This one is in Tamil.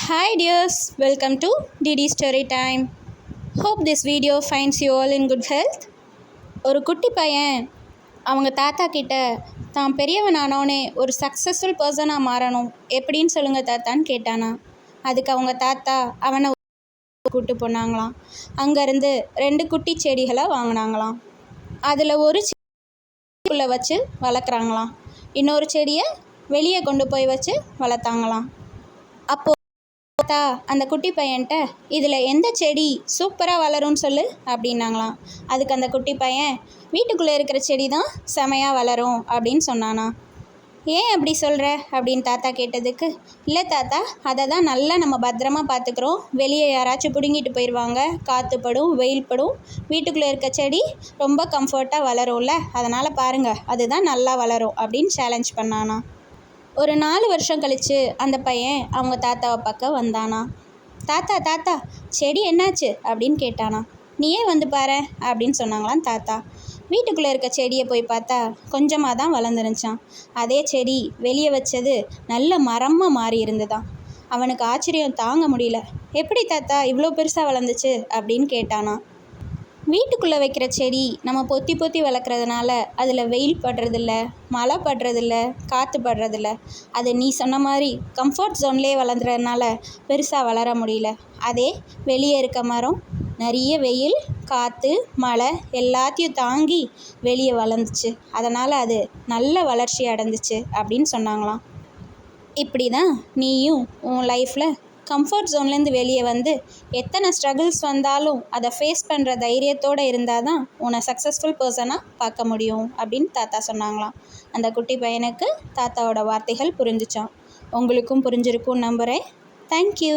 Hi dears, welcome to Didi Story Time. Hope this video finds you all in good health. ஒரு குட்டி பையன் அவங்க தாத்தா கிட்ட தான் பெரியவன் ஆனோடனே ஒரு சக்ஸஸ்ஃபுல் பர்சனாக மாறணும் எப்படின்னு சொல்லுங்கள் தாத்தான்னு கேட்டானா. அதுக்கு அவங்க தாத்தா அவனை கூப்பிட்டு போனாங்களாம். அங்கேருந்து 2 குட்டி செடிகளை வாங்கினாங்களாம். அதில் ஒரு செடிக்குள்ளே வச்சு வளர்க்குறாங்களாம், இன்னொரு செடியை வெளியே கொண்டு போய் வச்சு வளர்த்தாங்களாம். அப்போது தாத்தா அந்த குட்டி பையன்கிட்ட இதில் எந்த செடி சூப்பராக வளரும்னு சொல்லு அப்படின்னாங்களாம். அதுக்கு அந்த குட்டி பையன் வீட்டுக்குள்ளே இருக்கிற செடி தான் செமையாக வளரும் அப்படின்னு சொன்னானா. ஏன் அப்படி சொல்கிற அப்படின்னு தாத்தா கேட்டதுக்கு, இல்லை தாத்தா, அதை தான் நல்லா நம்ம பத்திரமா பார்த்துக்குறோம், வெளியே யாராச்சும் பிடுங்கிட்டு போயிடுவாங்க, காற்று படும், வெயில் படும், வீட்டுக்குள்ளே இருக்க செடி ரொம்ப கம்ஃபர்ட்டாக வளரும்ல, அதனால் பாருங்கள் அதுதான் நல்லா வளரும் அப்படின்னு சேலஞ்ச் பண்ணானா. ஒரு 4 வருஷம் கழித்து அந்த பையன் அவங்க தாத்தாவை பார்க்க வந்தானா. தாத்தா தாத்தா செடி என்னாச்சு அப்படின்னு கேட்டானா. நீயே வந்து பாரு அப்படின்னு சொன்னாங்களாம் தாத்தா. வீட்டுக்குள்ளே இருக்க செடியை போய் பார்த்தா கொஞ்சமாக தான் வளர்ந்துருந்துச்சான். அதே செடி வெளியே வச்சது நல்ல மரமாக மாறி இருந்ததான். அவனுக்கு ஆச்சரியம் தாங்க முடியல. எப்படி தாத்தா இவ்வளோ பெருசாக வளர்ந்துச்சு அப்படின்னு கேட்டானா. வீட்டுக்குள்ளே வைக்கிற செடி நம்ம பொத்தி பொத்தி வளர்க்குறதுனால அதில் வெயில் படுறதில்ல, மழை படுறதில்ல, காற்று படுறதில்ல. அது நீ சொன்ன மாதிரி கம்ஃபர்ட் ஜோன்லேயே வளர்ந்துறதுனால பெருசாக வளர முடியல. அதே வெளியே இருக்க மரம் நிறைய வெயில், காற்று, மழை எல்லாத்தையும் தாங்கி வெளியே வளர்ந்துச்சு, அதனால் அது நல்ல வளர்ச்சி அடைஞ்சிச்சு அப்படின்னு சொன்னாங்களாம். இப்படி தான் நீயும் உன் லைஃப்பில் கம்ஃபர்ட் ஜோன்லேருந்து வெளியே வந்து எத்தனை ஸ்ட்ரகிள்ஸ் வந்தாலும் அதை ஃபேஸ் பண்ணுற தைரியத்தோடு இருந்தால் தான் உன்னை சக்ஸஸ்ஃபுல் பர்சனாக பார்க்க முடியும் அப்படின்னு தாத்தா சொன்னாங்களாம். அந்த குட்டி பையனுக்கு தாத்தாவோட வார்த்தைகள் புரிஞ்சிச்சான். உங்களுக்கும் புரிஞ்சிருக்கும் நம்புகிறேன். தேங்க்யூ.